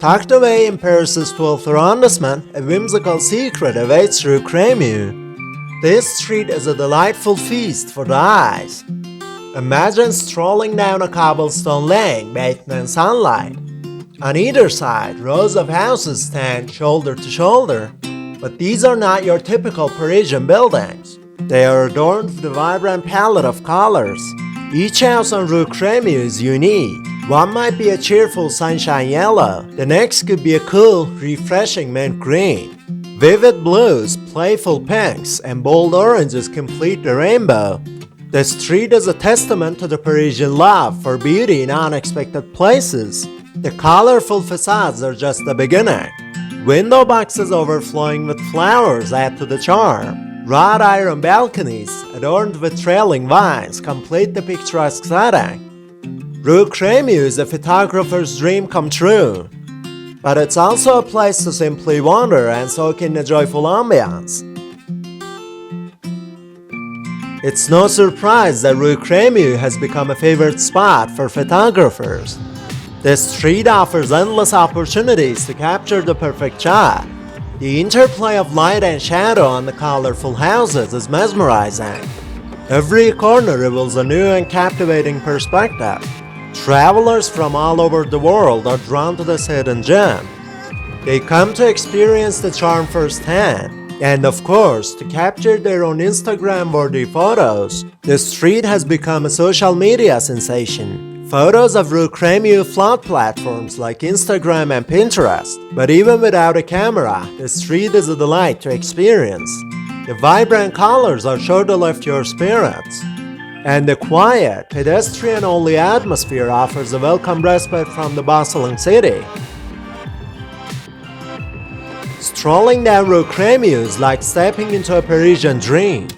Tucked away in Paris's 12th arrondissement, a whimsical secret awaits Rue Crémieux. This street is a delightful feast for the eyes. Imagine strolling down a cobblestone lane bathed in sunlight. On either side, rows of houses stand shoulder to shoulder. But these are not your typical Parisian buildings. They are adorned with a vibrant palette of colors. Each house on Rue Crémieux is unique. One might be a cheerful sunshine yellow, the next could be a cool, refreshing mint green. Vivid blues, playful pinks, and bold oranges complete the rainbow. The street is a testament to the Parisian love for beauty in unexpected places. The colorful facades are just the beginning. Window boxes overflowing with flowers add to the charm. Wrought iron balconies, adorned with trailing vines, complete the picturesque setting. Rue Crémieux is a photographer's dream come true. But it's also a place to simply wander and soak in the joyful ambiance. It's no surprise that Rue Crémieux has become a favorite spot for photographers. The street offers endless opportunities to capture the perfect shot. The interplay of light and shadow on the colorful houses is mesmerizing. Every corner reveals a new and captivating perspective. Travelers from all over the world are drawn to this hidden gem. They come to experience the charm firsthand. And of course, to capture their own Instagram-worthy photos, the street has become a social media sensation. Photos of Rue Crémieux flood platforms like Instagram and Pinterest. But even without a camera, the street is a delight to experience. The vibrant colors are sure to lift your spirits. And the quiet, pedestrian-only atmosphere offers a welcome respite from the bustling city. Strolling down Rue Crémieux is like stepping into a Parisian dream.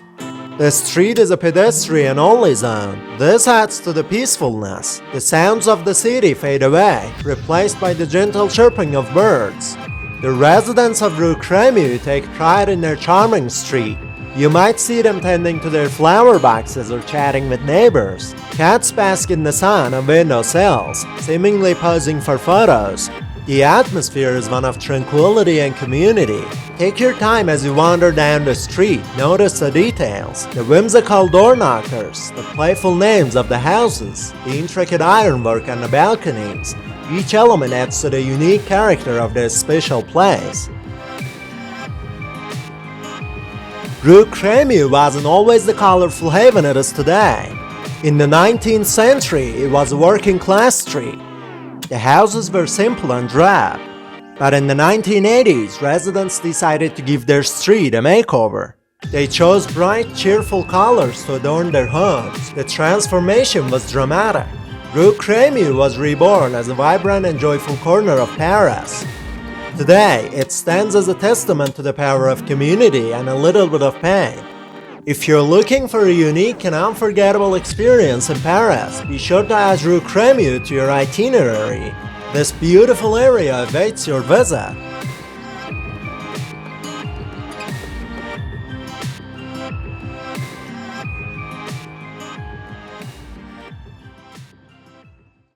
The street is a pedestrian-only zone. This adds to the peacefulness. The sounds of the city fade away, replaced by the gentle chirping of birds. The residents of Rue Crémieux take pride in their charming street. You might see them tending to their flower boxes or chatting with neighbors. Cats bask in the sun on windowsills, seemingly posing for photos. The atmosphere is one of tranquility and community. Take your time as you wander down the street. Notice the details, the whimsical door knockers, the playful names of the houses, the intricate ironwork on the balconies. Each element adds to the unique character of this special place. Rue Crémieux wasn't always the colorful haven it is today. In the 19th century, it was a working-class street. The houses were simple and drab. But in the 1980s, residents decided to give their street a makeover. They chose bright, cheerful colors to adorn their homes. The transformation was dramatic. Rue Crémieux was reborn as a vibrant and joyful corner of Paris. Today, it stands as a testament to the power of community and a little bit of pain. If you're looking for a unique and unforgettable experience in Paris, be sure to add Rue Crémieux to your itinerary. This beautiful area awaits your visit.